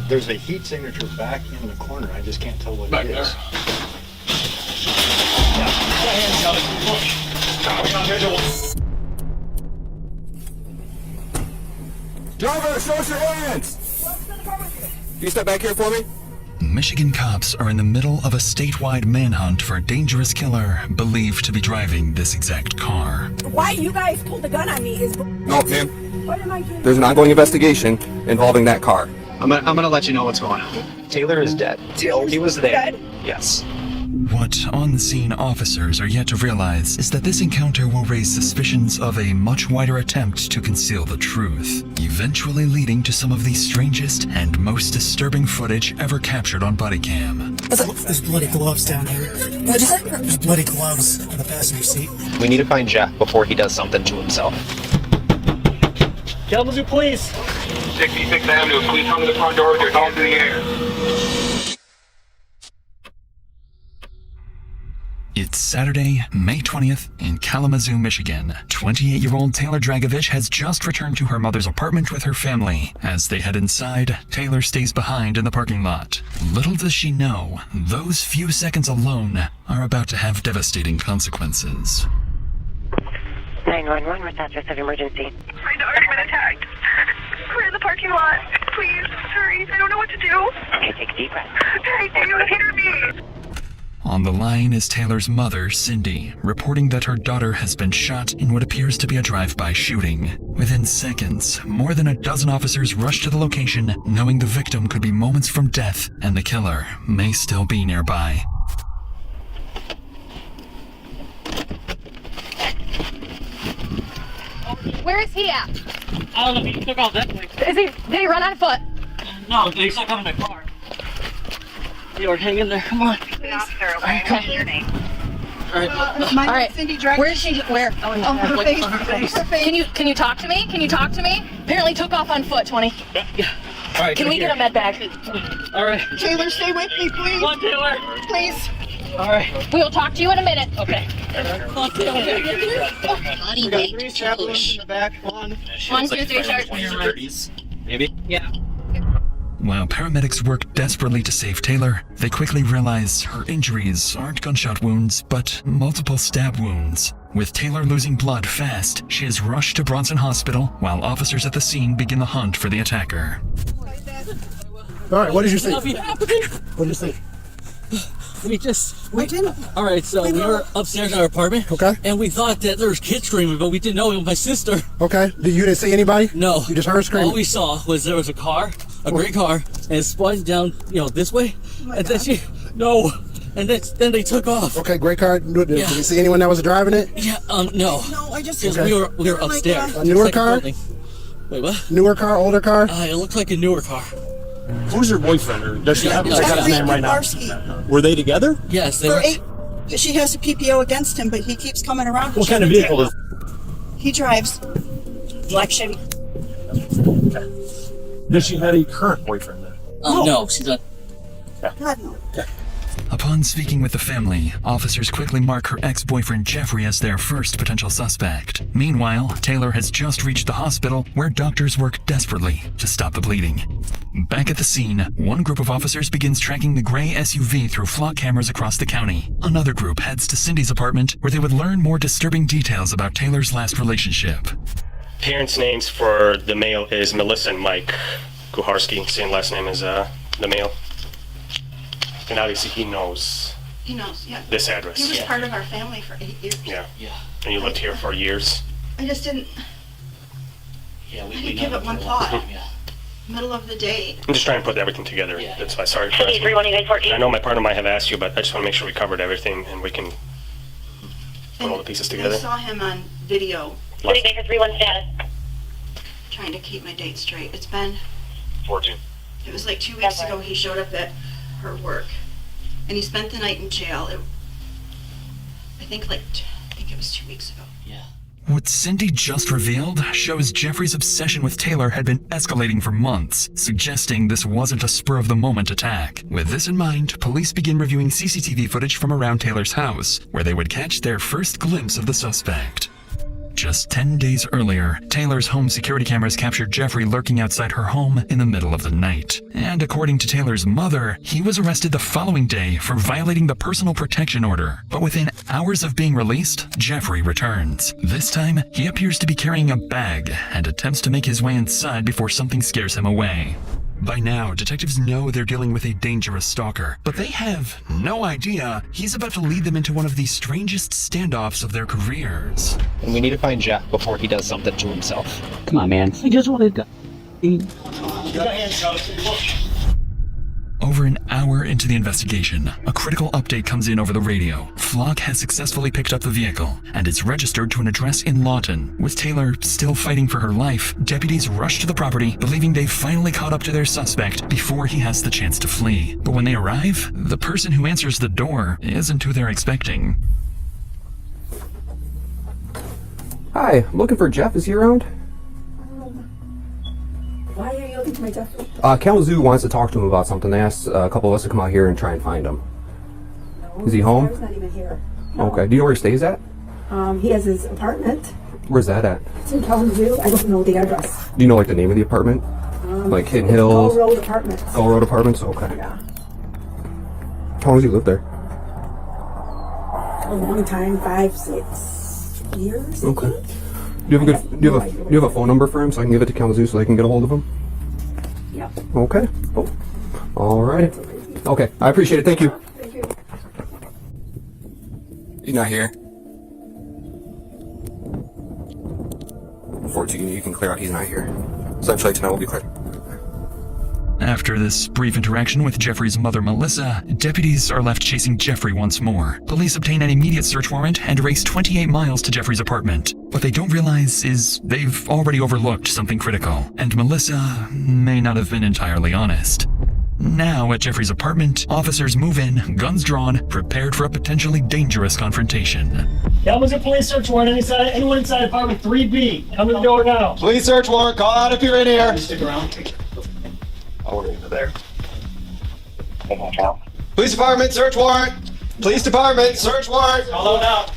There's a heat signature back in the corner. I just can't tell what back it is. Driver, show us your hands! Can you step back here for me? Michigan cops are in the middle of a statewide manhunt for a dangerous killer believed to be driving this exact car. Why you guys pulled the gun on me is... No, ma'am. What am I doing? There's an ongoing investigation involving that car. I'm gonna let you know what's going on. Taylor is dead. He was there. Dead? Yes. What on-the-scene officers are yet to realize is that this encounter will raise suspicions of a much wider attempt to conceal the truth, eventually leading to some of the strangest and most disturbing footage ever captured on bodycam. There's bloody gloves down here. There's bloody gloves in the passenger seat. We need to find Jeff before he does something to himself. Kalamazoo, please. 66th Avenue, please come to the front door with your hands in the air. It's Saturday, May 20th, in Kalamazoo, Michigan. 28-year-old Taylor Dragicevich has just returned to her mother's apartment with her family. As they head inside, Taylor stays behind in the parking lot. Little does she know, those few seconds alone are about to have devastating consequences. 911, what's address of emergency? My daughter's been attacked. We're in the parking lot. Please, hurry. I don't know what to do. Okay, take a deep breath. I do. Hear me. On the line is Taylor's mother, Cindy, reporting that her daughter has been shot in what appears to be a drive-by shooting. Within seconds, more than a dozen officers rush to the location, knowing the victim could be moments from death and the killer may still be nearby. Where is he at? I don't know, he took off that way. Did he run on foot? No, he's stuck on the car. You're hang in there, come on. What's your name? All right. Cindy Dragicevich. Where is she? Where? Her face. Her face. Can you talk to me? Can you talk to me? Apparently took off on foot, 20. Yeah. All right. Can we get a med bag? All right. Taylor, stay with me, please. Come on, Taylor. Please. All right. We will talk to you in a minute. Okay. Body weight push. In the back. 1, 1, 2, 3, start. 30s. Maybe? Yeah. While paramedics work desperately to save Taylor, they quickly realize her injuries aren't gunshot wounds, but multiple stab wounds. With Taylor losing blood fast, she is rushed to Bronson Hospital, while officers at the scene begin the hunt for the attacker. All right, what did you see? Nothing happening. What did you see? All right, so we were upstairs in our apartment. Okay. And we thought that there was kids screaming, but we didn't know it was my sister. Okay. You didn't see anybody? No. You just heard screaming? All we saw was there was a car, a gray car, and it spun down, this way. And then and then they took off. Okay, great car. Did you see anyone that was driving it? Yeah, no. No, I just... Because we were upstairs. A newer car? Wait, what? Newer car, older car? It looked like a newer car. Who's your boyfriend, or does she have his name right now? Kucharski. Were they together? Yes, they were. She has a PPO against him, but he keeps coming around. What kind of vehicle is He drives. Black Chevy. Does she have a current boyfriend then? No, she's not. God, no. Upon speaking with the family, officers quickly mark her ex-boyfriend Jeffrey as their first potential suspect. Meanwhile, Taylor has just reached the hospital, where doctors work desperately to stop the bleeding. Back at the scene, one group of officers begins tracking the gray SUV through flock cameras across the county. Another group heads to Cindy's apartment, where they would learn more disturbing details about Taylor's last relationship. Parents' names for the male is Melissa and Mike Kucharski. Same last name as the male. And obviously he knows. He knows, yeah. This address. He was part of our family for 8 years. Yeah. And you lived here for years. I just didn't... Yeah, I didn't give it one thought. Middle of the day. I'm just trying to put everything together. Yeah. That's why. Sorry for asking. 31814. I know my partner might have asked you, but I just want to make sure we covered everything and we can put all the pieces together. I saw him on video. City Baker 31 status. Trying to keep my date straight. It's been... 14. It was like 2 weeks ago he showed up at her work. And he spent the night in jail. I think it was 2 weeks ago. Yeah. What Cindy just revealed shows Jeffrey's obsession with Taylor had been escalating for months, suggesting this wasn't a spur-of-the-moment attack. With this in mind, police begin reviewing CCTV footage from around Taylor's house, where they would catch their first glimpse of the suspect. Just 10 days earlier, Taylor's home security cameras captured Jeffrey lurking outside her home in the middle of the night. And according to Taylor's mother, he was arrested the following day for violating the personal protection order. But within hours of being released, Jeffrey returns. This time, he appears to be carrying a bag and attempts to make his way inside before something scares him away. By now, detectives know they're dealing with a dangerous stalker, but they have no idea he's about to lead them into one of the strangest standoffs of their careers. And we need to find Jeff before he does something to himself. Come on, man. I just wanted to... Over an hour into the investigation, a critical update comes in over the radio. Flock has successfully picked up the vehicle, and it's registered to an address in Lawton. With Taylor still fighting for her life, deputies rush to the property, believing they've finally caught up to their suspect before he has the chance to flee. But when they arrive, the person who answers the door isn't who they're expecting. Hi, I'm looking for Jeff. Is he around? Why are you looking for my Jeff? Kalamazoo wants to talk to him about something. They asked a couple of us to come out here and try and find him. No, is he home? He's not even here. No. Okay. Do you know where he stays at? He has his apartment. Where's that at? It's in Kalamazoo. I don't know the address. Do you know like the name of the apartment? Like Hidden Hills? Gull Road Apartments. Gull Road Apartments? Okay. Yeah. How long has he lived there? A long time, 5-6 years. Okay. Do you have a phone number for him so I can give it to Kalamazoo so they can get a hold of him? Yep. Okay. Oh. All right. Okay. I appreciate it. Thank you. Thank you. He's not here. 14, you can clear out. He's not here. Essentially tonight will be clear. After this brief interaction with Jeffrey's mother, Melissa, deputies are left chasing Jeffrey once more. Police obtain an immediate search warrant and race 28 miles to Jeffrey's apartment. What they don't realize is they've already overlooked something critical, and Melissa may not have been entirely honest. Now, at Jeffrey's apartment, officers move in, guns drawn, prepared for a potentially dangerous confrontation. Kalamazoo police search warrant. Anyone inside apartment 3B. Come to the door now. Police search warrant. Call out if you're in here. Stick around. I'll order into there. Police department search warrant. Police department search warrant. Call out.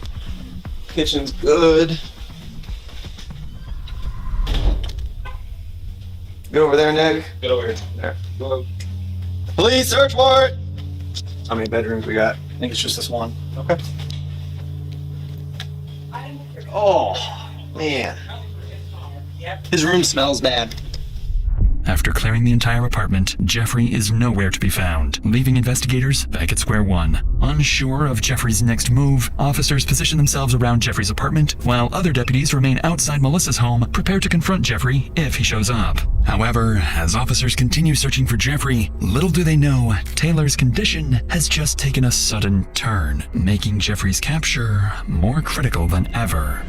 Kitchen's good. Get over there, Nick. Get over here. There. Go. Police search warrant. How many bedrooms we got? I think it's just this one. Okay. Oh, man. His room smells bad. After clearing the entire apartment, Jeffrey is nowhere to be found, leaving investigators back at square one. Unsure of Jeffrey's next move, officers position themselves around Jeffrey's apartment, while other deputies remain outside Melissa's home, prepared to confront Jeffrey if he shows up. However, as officers continue searching for Jeffrey, little do they know, Taylor's condition has just taken a sudden turn, making Jeffrey's capture more critical than ever.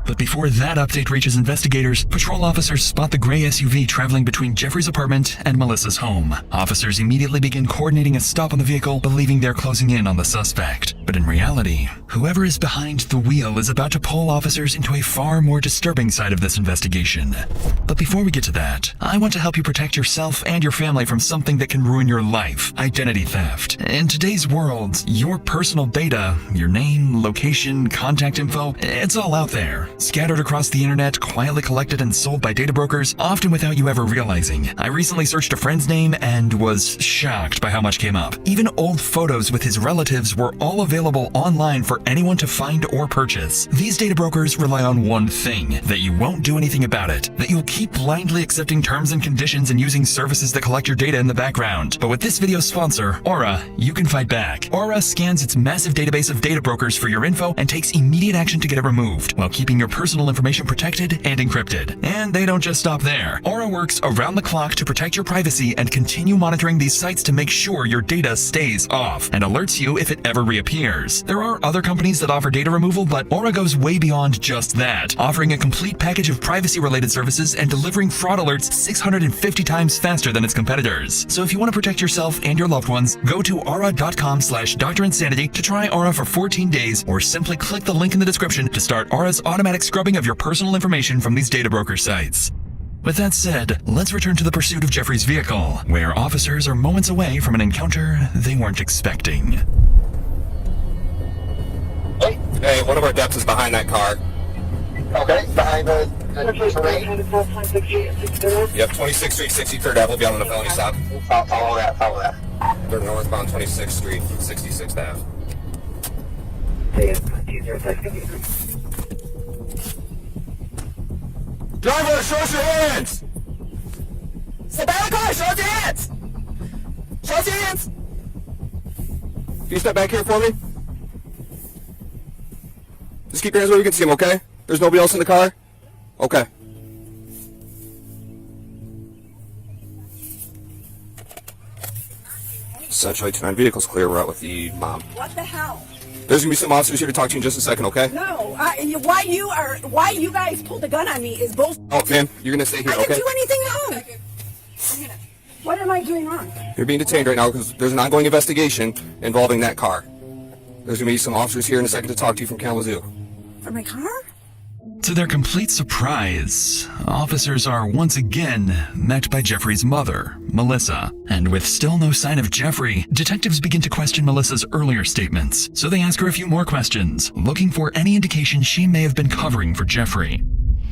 But before that update reaches investigators, patrol officers spot the gray SUV traveling between Jeffrey's apartment and Melissa's home. Officers immediately begin coordinating a stop on the vehicle, believing they're closing in on the suspect. But in reality, whoever is behind the wheel is about to pull officers into a far more disturbing side of this investigation. But before we get to that, I want to help you protect yourself and your family from something that can ruin your life: identity theft. In today's world, your personal data, your name, location, contact info, it's all out there, scattered across the internet, quietly collected and sold by data brokers, often without you ever realizing. I recently searched a friend's name and was shocked by how much came up. Even old photos with his relatives were all available online for anyone to find or purchase. These data brokers rely on one thing: that you won't do anything about it, that you'll keep blindly accepting terms and conditions and using services that collect your data in the background. But with this video's sponsor, Aura, you can fight back. Aura scans its massive database of data brokers for your info and takes immediate action to get it removed, while keeping your personal information protected and encrypted. And they don't just stop there. Aura works around the clock to protect your privacy and continue monitoring these sites to make sure your data stays off and alerts you if it ever reappears. There are other companies that offer data removal, but Aura goes way beyond just that, offering a complete package of privacy-related services and delivering fraud alerts 650 times faster than its competitors. So if you want to protect yourself and your loved ones, go to aura.com/DrInsanity to try Aura for 14 days, or simply click the link in the description to start Aura's automatic scrubbing of your personal information from these data broker sites. With that said, let's return to the pursuit of Jeffrey's vehicle, where officers are moments away from an encounter they weren't expecting. Hey, one of our deputies is behind that car. Okay, behind the parade. Yep, 26th Street, 63rd Ave will be on the felony stop. Follow that. They're northbound 26th Street, 66th Ave. Driver, show us your hands! Step out of the car, show us your hands! Show us your hands! Can you step back here for me? Just keep your hands where you can see them, okay? There's nobody else in the car? Okay. Essentially, tonight vehicle's clear. We're out with the mom. What the hell? There's gonna be some officers here to talk to you in just a second, okay? No, why you guys pulled the gun on me is bullshit. Oh, ma'am, you're gonna stay here, I okay? didn't do anything wrong. What am I doing wrong? You're being detained right now because there's an ongoing investigation involving that car. There's gonna be some officers here in a second to talk to you from Kalamazoo. For my car? To their complete surprise, officers are once again met by Jeffrey's mother, Melissa. And with still no sign of Jeffrey, detectives begin to question Melissa's earlier statements. So they ask her a few more questions, looking for any indication she may have been covering for Jeffrey.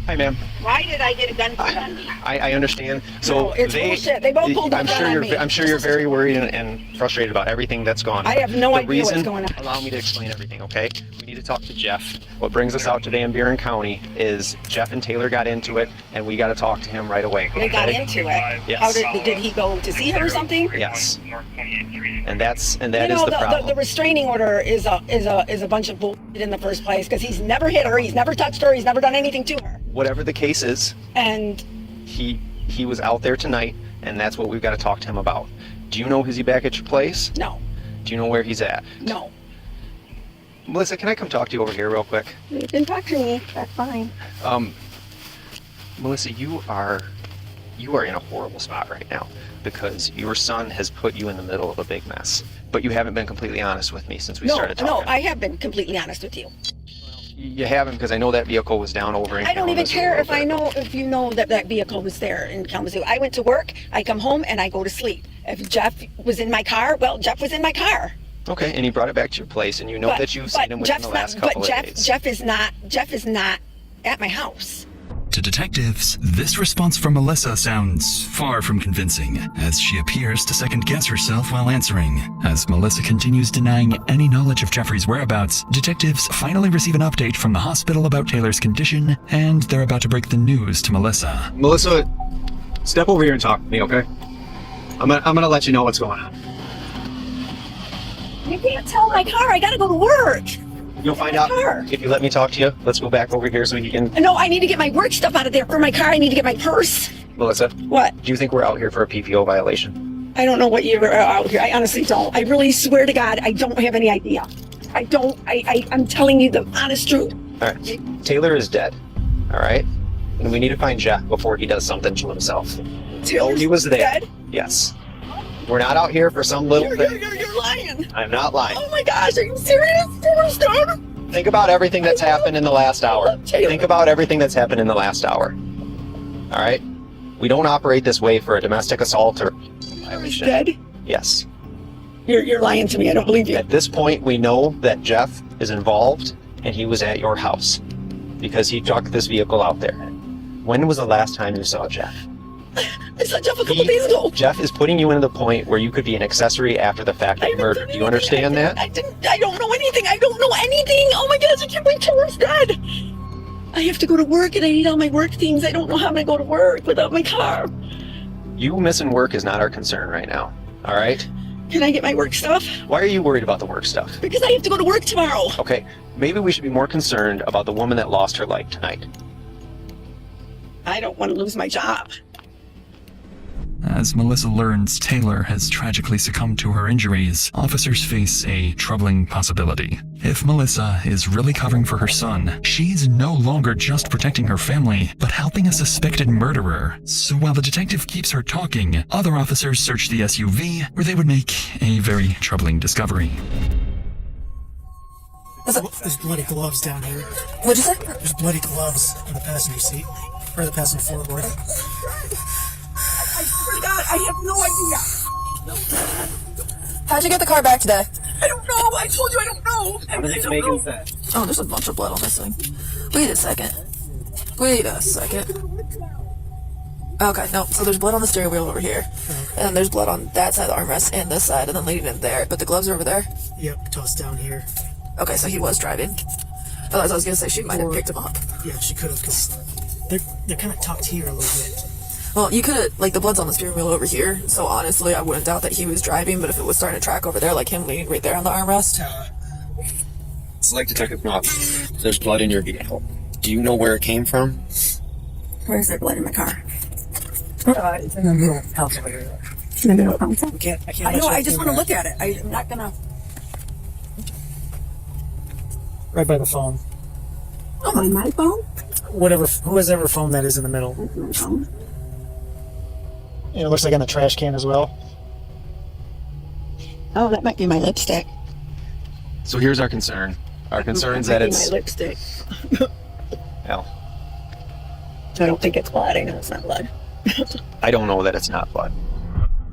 Hi, ma'am. Why did I get a gun pulled on me? I understand. So No, it's bullshit. They both pulled a gun on me. I'm sure you're very worried and frustrated about everything that's gone on. I have no idea what's going on. Allow me to explain everything, okay? We need to talk to Jeff. What brings us out today in Buren County is Jeff and Taylor got into it, and we got to talk to him right away. They got into it. Yes. How did he go to see her or something? Yes. And that is the the problem. restraining order is a bunch of bullshit in the first place because he's never hit her, he's never touched her, he's never done anything to her. Whatever the case is, And he was out there tonight, and that's what we've got to talk to him about. Do you know, is he back at your place? no, Do you know where he's at? no. Melissa, can I come talk to you over here real quick? You can talk to me. That's fine. Melissa, you are in a horrible spot right now because your son has put you in the middle of a big mess. But you haven't been completely honest with me since we started talking. No, I have been completely honest with you. You haven't, because I know that vehicle was down over in I don't even Kalamazoo care a if little bit. if you know that vehicle was there in Kalamazoo. I went to work, I come home, and I go to sleep. If Jeff was in my car, well, Jeff was in my car. Okay, and he brought it back to your place, and you know that you've seen him within the last couple of days. Jeff is not at my house. To detectives, this response from Melissa sounds far from convincing, as she appears to second-guess herself while answering. As Melissa continues denying any knowledge of Jeffrey's whereabouts, detectives finally receive an update from the hospital about Taylor's condition, and they're about to break the news to Melissa. Melissa, step over here and talk to me, okay? I'm gonna let you know what's going on. You can't tell my car. I gotta go to work. You'll find out if you let me talk to you. Let's go back over here so you can... No, I need to get my work stuff out of there for my car. I need to get my purse. Melissa? What? Do you think we're out here for a PPO violation? I don't know what you were out here. I honestly don't. I really swear to God, I don't have any idea. I don't. I'm telling you the honest truth. All right. Taylor is dead. All right? And we need to find Jeff before he does something to himself. Taylor's he was there. dead? Yes. We're not out here for some little thing. You're lying. I'm not lying. Oh my gosh, are you serious? Taylor's dead? Think about everything that's happened in the last hour. Think about everything that's happened in the last hour. All right? We don't operate this way for a domestic assault or violation. Dead? Yes. You're lying to me. I don't believe you. At this point, we know that Jeff is involved and he was at your house because he took this vehicle out there. When was the last time you saw Jeff? I saw Jeff a couple days ago. Jeff is putting you into the point where you could be an accessory after the fact of murder. Do you understand that? I don't know anything. I don't know anything. Oh my gosh, I can't believe Taylor's dead. I have to go to work and I need all my work things. I don't know how I'm going to go to work without my car. You missing work is not our concern right now. All right? Can I get my work stuff? Why are you worried about the work stuff? Because I have to go to work tomorrow. Okay, maybe we should be more concerned about the woman that lost her life tonight. I don't want to lose my job. As Melissa learns Taylor has tragically succumbed to her injuries, officers face a troubling possibility. If Melissa is really covering for her son, she's no longer just protecting her family, but helping a suspected murderer. So while the detective keeps her talking, other officers search the SUV, where they would make a very troubling discovery. There's bloody gloves down here. What'd you say? There's bloody gloves on the passenger seat, or the passenger floorboard. I swear to God, I have no idea. How'd you get the car back today? I don't know. I told you I don't know. What is Megan say? Oh, there's a bunch of blood on this thing. Wait a second. Wait a second. Okay, no, so there's blood on the steering wheel over here. And then there's blood on that side of the armrest and this side, and then leading in there. But the gloves are over there? Yep, tossed down here. Okay, so he was driving. Otherwise, I was gonna say she might have picked him up. Yeah, she could have, because they're kind of tucked here a little bit. Well, you could have, like, the blood's on the steering wheel over here, so honestly, I wouldn't doubt that he was driving, but if it was starting to track over there, like him leaning right there on the armrest. Select Detective Knopf. There's blood in your vehicle. Do you know where it came from? Where's there blood in my car? It's in the middle house over here. In the middle of the I can't I know, let you I just do want to that. look at it. I'm not gonna... Right by the phone. Oh, my phone? Whoever phone that is in the middle. It looks like on the trash can as well. Oh, that might be my lipstick. So here's our concern. Our concern is that it's... my lipstick. Well, I don't think it's blood. I know it's not blood. I don't know that it's not blood.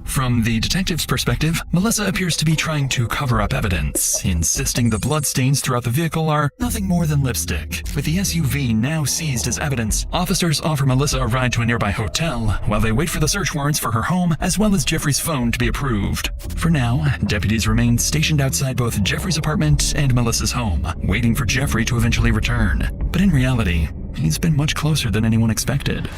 From the detective's perspective, Melissa appears to be trying to cover up evidence, insisting the bloodstains throughout the vehicle are nothing more than lipstick. With the SUV now seized as evidence, officers offer Melissa a ride to a nearby hotel while they wait for the search warrants for her home as well as Jeffrey's phone to be approved. For now, deputies remain stationed outside both Jeffrey's apartment and Melissa's home, waiting for Jeffrey to eventually return. But in reality, he's been much closer than anyone expected.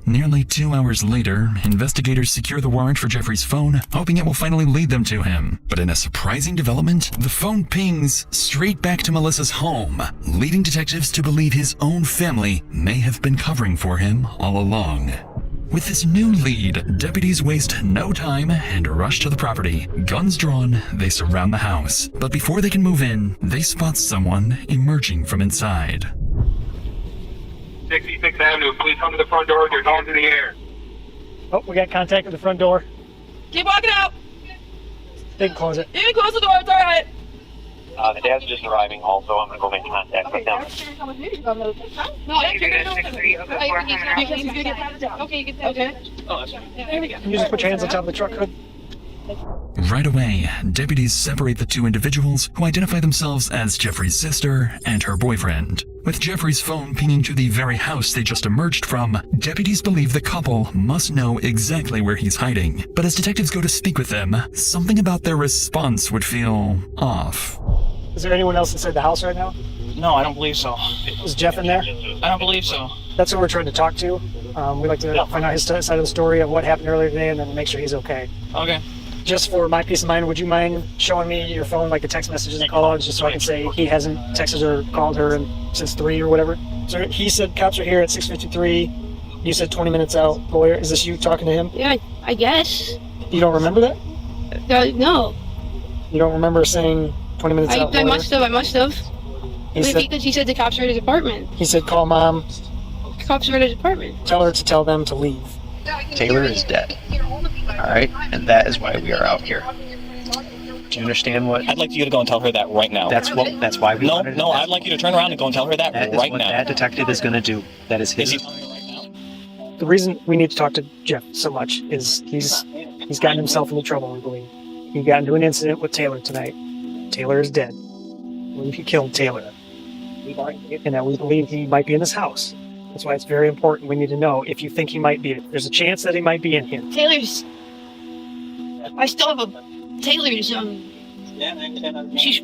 Nearly 2 hours later, investigators secure the warrant for Jeffrey's phone, hoping it will finally lead them to him. But in a surprising development, the phone pings straight back to Melissa's home, leading detectives to believe his own family may have been covering for him all along. With this new lead, deputies waste no time and rush to the property. Guns drawn, they surround the house. But before they can move in, they spot someone emerging from inside. 66th Avenue, please come to the front door with your hands in the air. Oh, we got contact at the front door. Keep walking out. They can close it. You can close the door. It's all right. The dad's just arriving also. I'm going to go make contact with them. No, you're gonna do it. Okay, you can okay. Oh, that's right. There we go. Can you just put your hands on top of the truck hood? Right away, deputies separate the two individuals who identify themselves as Jeffrey's sister and her boyfriend. With Jeffrey's phone pinging to the very house they just emerged from, deputies believe the couple must know exactly where he's hiding. But as detectives go to speak with them, something about their response would feel off. Is there anyone else inside the house right now? No, I don't believe so. Is Jeff in there? I don't believe so. That's who we're trying to talk to. We'd like to find out his side of the story of what happened earlier today and then make sure he's okay. Okay. Just for my peace of mind, would you mind showing me your phone, like the text messages and calls, just so I can say he hasn't texted or called her since 3 or whatever? So he said cops are here at 6:53. You said 20 minutes out. Lawyer, is this you talking to him? Yeah, I guess. You don't remember that? No. You don't remember saying 20 minutes out? I lawyer? I must have. He He said the cops are at his apartment. He said call mom. The cops are at his apartment. Tell her to tell them to leave. Taylor is dead. Alright? And that is why we are out here. Do you understand what? I'd like you to go and tell her that right now. That's why we wanted No, I'd like you to turn around and go and tell her that is right what now. that detective is going to do. That is his. Is he telling her right now? The reason we need to talk to Jeff so much is he's gotten himself into trouble, we believe. He got into an incident with Taylor tonight. Taylor is dead. We believe he killed Taylor. And that we believe he might be in this house. That's why it's very important. We need to know if you think he might be. There's a chance that he might be in here. Taylor's. I still have a. Taylor's. She's.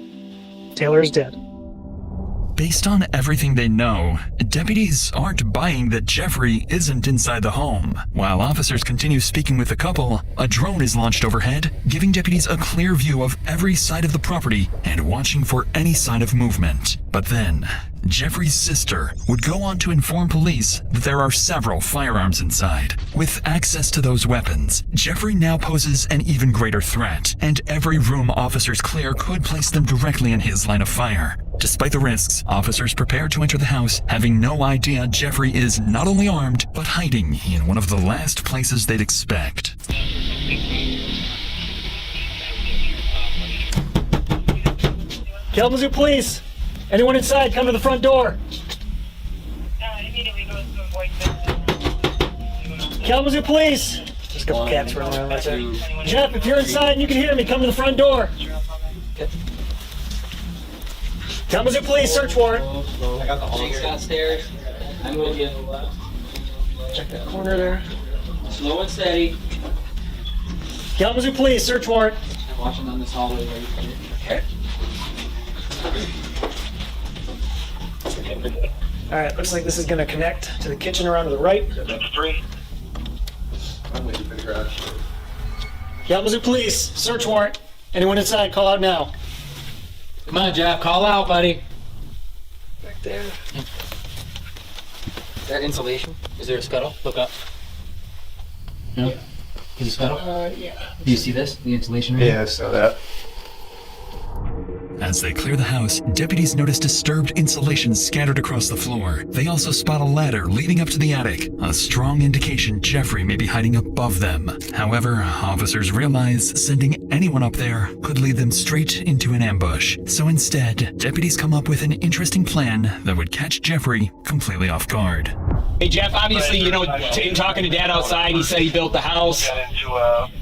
Taylor is dead. Based on everything they know, deputies aren't buying that Jeffrey isn't inside the home. While officers continue speaking with the couple, a drone is launched overhead, giving deputies a clear view of every side of the property and watching for any sign of movement. But then, Jeffrey's sister would go on to inform police that there are several firearms inside. With access to those weapons, Jeffrey now poses an even greater threat, and every room officers clear could place them directly in his line of fire. Despite the risks, officers prepare to enter the house, having no idea Jeffrey is not only armed, but hiding in one of the last places they'd expect. Kalamazoo Police! Anyone inside, come to the front door! Kalamazoo Police! There's a couple cats running around right there. Jeff, if you're inside and you can hear me, come to the front door! Kalamazoo police search warrant. I got the whole downstairs. I'm with you. Check that corner there. Slow and steady. Kalamazoo police search warrant. I'm watching down this hallway. Okay. All right, looks like this is gonna connect to the kitchen around to the right. That's 3. I'm waiting for the garage. Kalamazoo police search warrant. Anyone inside, call out now. Come on, Jeff. Call out, buddy. Back there. Is there insulation? Is there a scuttle? Look up. No? Is it a scuttle? Yeah. Do you see this? The insulation? Yeah, I saw that. As they clear the house, deputies notice disturbed insulation scattered across the floor. They also spot a ladder leading up to the attic, a strong indication Jeffrey may be hiding above them. However, officers realize sending anyone up there could lead them straight into an ambush. So instead, deputies come up with an interesting plan that would catch Jeffrey completely off guard. Hey Jeff, obviously, you know, in talking to Dad outside, he said he built the house.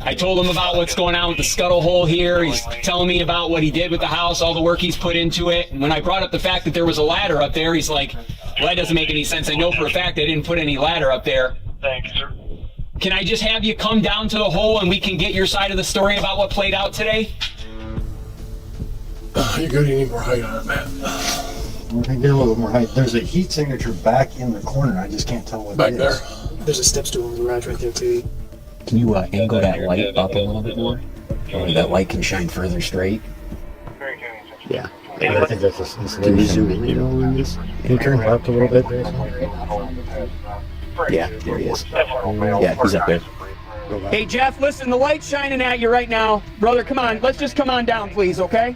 I told him about what's going on with the scuttle hole here. He's telling me about what he did with the house, all the work he's put into it. And when I brought up the fact that there was a ladder up there, he's like, well, that doesn't make any sense. I know for a fact I didn't put any ladder up there. Thank you, sir. Can I just have you come down to the hole and we can get your side of the story about what played out today? You got any more height on it, man? I think there's a little more height. There's a heat signature back in the corner. I just can't tell what Back it there. is. There's a step stool in the garage right there too. Can you angle that light up a little bit more? Or that light can shine further straight? Yeah. I think that's a Can you zoom in on this? Can you turn left a little bit? Yeah, there he is. Yeah, he's up there. Hey Jeff, listen, the light's shining at you right now. Brother, come on, let's just come on down, please, okay?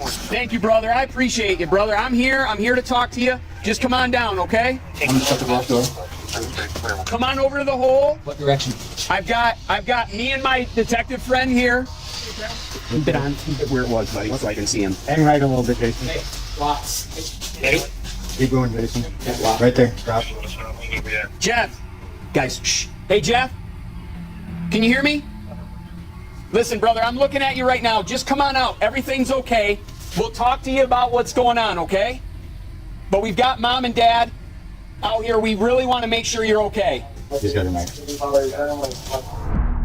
Thank you, brother. I appreciate you, brother. I'm here to talk to you. Just come on down, okay? I'm gonna shut the back door. Come on over to the hole. What direction? I've got me and my detective friend here. Keep it on, keep it where it was, buddy, so I can see him. Hang right a little bit, Jason. Hey, lots. Hey, Keep going, Jason. Right there. Drop. Jeff. Guys, shh. Hey, Jeff. Can you hear me? Listen, brother, I'm looking at you right now. Just come on out. Everything's okay. We'll talk to you about what's going on, okay? But we've got Mom and Dad out here. We really want to make sure you're okay. He's got a knife.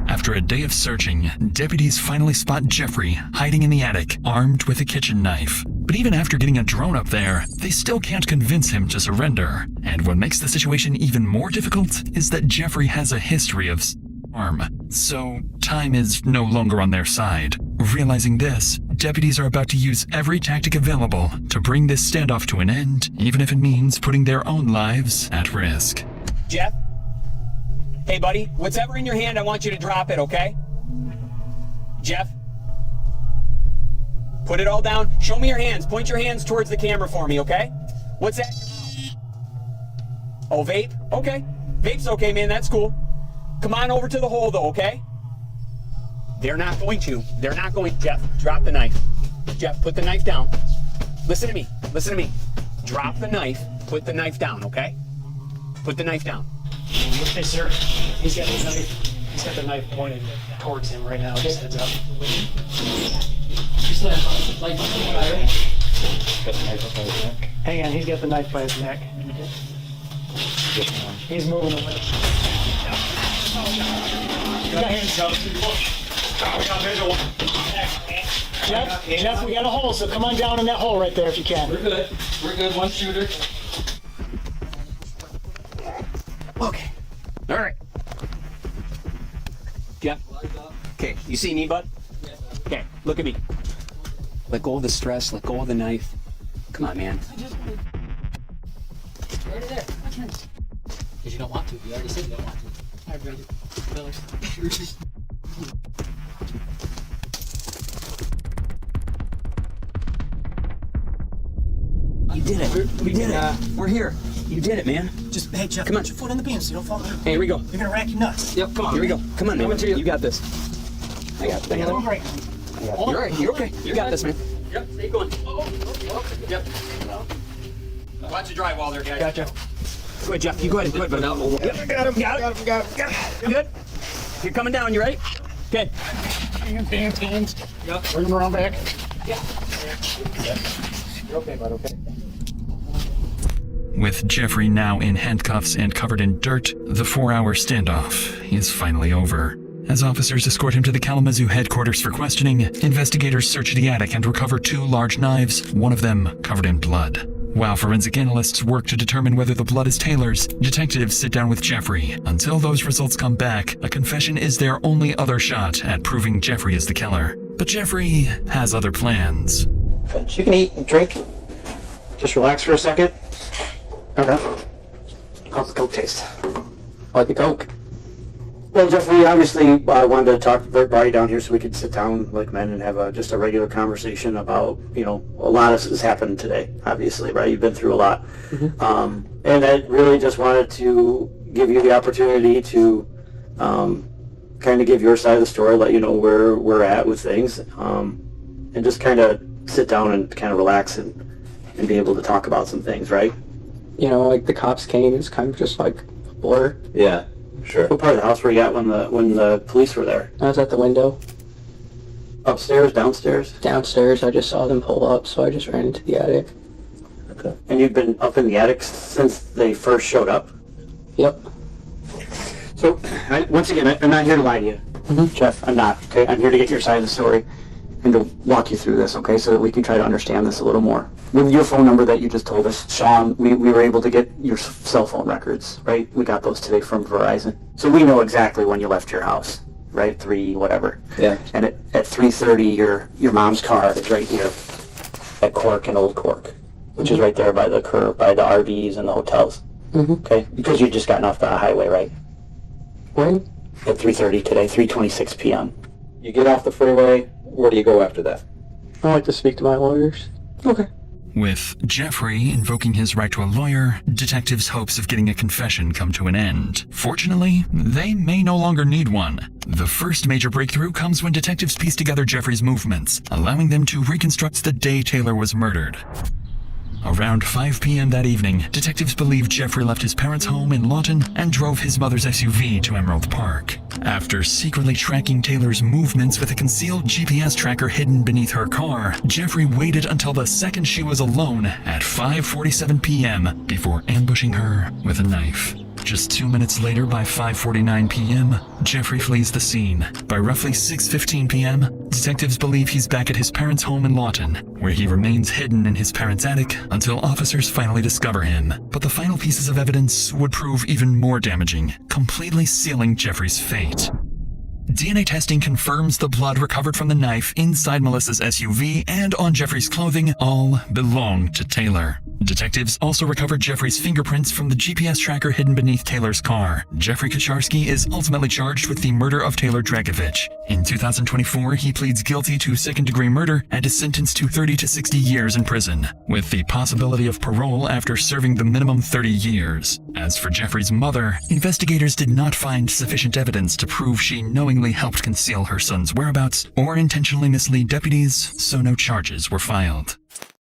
After a day of searching, deputies finally spot Jeffrey hiding in the attic, armed with a kitchen knife. But even after getting a drone up there, they still can't convince him to surrender. And what makes the situation even more difficult is that Jeffrey has a history of harm. So time is no longer on their side. Realizing this, deputies are about to use every tactic available to bring this standoff to an end, even if it means putting their own lives at risk. Jeff? Hey, buddy, whatever in your hand, I want you to drop it, okay? Jeff? Put it all down. Show me your hands. Point your hands towards the camera for me, okay? What's that? Oh, vape? Okay. Vape's okay, man. That's cool. Come on over to the hole, though, okay? They're not going to. They're not going. Jeff, drop the knife. Jeff, put the knife down. Listen to me. Listen to me. Drop the knife. Put the knife down, okay? Put the knife down. Hey, sir. He's got the knife. He's got the knife pointed towards him right now. Just heads up. Hang on, he's got the knife by his neck. He's moving away. Jeff, we got a hole, so come on down in that hole right there if you can. We're good. We're good. One shooter. Okay. All right. Jeff? Okay, you see me, bud? Okay, look at me. Let go of the stress, let go of the knife. Come on, man. Right there. Because you don't want to. You already said you don't want to. All right, brother. You did it. We did it. We're here. You did it, man. Just, hey, Jeff, come on. Put your foot in the beam so you don't fall down. Hey, here we go. You're gonna rack your nuts. Yep, come on. Here we go. Come on, man. You got this. I got it. You're all right. You're okay. You got this, man. Yep, stay going. Yep. Watch the drywall there, guys. Gotcha. Go ahead, Jeff. You go ahead. Go ahead, buddy. Yep, got him. Got him. You good? You're coming down. You ready? Okay. Hands. Yep. Bring him around back. You're okay, bud, okay? With Jeffrey now in handcuffs and covered in dirt, the 4-hour standoff is finally over. As officers escort him to the Kalamazoo headquarters for questioning, investigators search the attic and recover 2 large knives, one of them covered in blood. While forensic analysts work to determine whether the blood is Taylor's, detectives sit down with Jeffrey. Until those results come back, a confession is their only other shot at proving Jeffrey is the killer. But Jeffrey has other plans. You can eat and drink. Just relax for a second. Okay. How's the Coke taste? I like the Coke. Well, Jeffrey, obviously, I wanted to talk to everybody down here so we could sit down like men and have just a regular conversation about, a lot has happened today, obviously, right? You've been through a lot. Mm-hmm. And I really just wanted to give you the opportunity to kind of give your side of the story, let you know where we're at with things, and just kind of sit down and kind of relax and be able to talk about some things, right? Like the cops came, it's kind of just like a blur. Yeah. Sure. What part of the house were you at when the police were there? I was at the window. Upstairs, downstairs? Downstairs. I just saw them pull up, so I just ran into the attic. Okay. And you've been up in the attic since they first showed up? Yep. So, once again, I'm not here to lie to you, Jeff. I'm not. Okay. I'm here to get your side of the story and to walk you through this. Okay, so that we can try to understand this a little more. With your phone number that you just told us, Sean, we were able to get your cell phone records, right? We got those today from Verizon. So we know exactly when you left your house, right? 3 whatever. Yeah. And at 3:30, your mom's car is right here at Cork and Old Cork, which is right there by the curb, by the RVs and the hotels. Okay? Because you'd just gotten off the highway, right? When? At 3:30 today, 3:26 p.m. You get off the freeway, where do you go after that? I like to speak to my lawyers. Okay. With Jeffrey invoking his right to a lawyer, detectives' hopes of getting a confession come to an end. Fortunately, they may no longer need one. The first major breakthrough comes when detectives piece together Jeffrey's movements, allowing them to reconstruct the day Taylor was murdered. Around 5 p.m. that evening, detectives believe Jeffrey left his parents' home in Lawton and drove his mother's SUV to Emerald Park. After secretly tracking Taylor's movements with a concealed GPS tracker hidden beneath her car, Jeffrey waited until the second she was alone at 5:47 p.m. before ambushing her with a knife. Just 2 minutes later, by 5:49 p.m., Jeffrey flees the scene. By roughly 6:15 p.m., detectives believe he's back at his parents' home in Lawton, where he remains hidden in his parents' attic until officers finally discover him. But the final pieces of evidence would prove even more damaging, completely sealing Jeffrey's fate. DNA testing confirms the blood recovered from the knife inside Melissa's SUV and on Jeffrey's clothing all belong to Taylor. Detectives also recovered Jeffrey's fingerprints from the GPS tracker hidden beneath Taylor's car. Jeffrey Kucharski is ultimately charged with the murder of Taylor Dragicevich. In 2024, he pleads guilty to second-degree murder and is sentenced to 30 to 60 years in prison, with the possibility of parole after serving the minimum 30 years. As for Jeffrey's mother, investigators did not find sufficient evidence to prove she knowingly helped conceal her son's whereabouts or intentionally mislead deputies, so no charges were filed.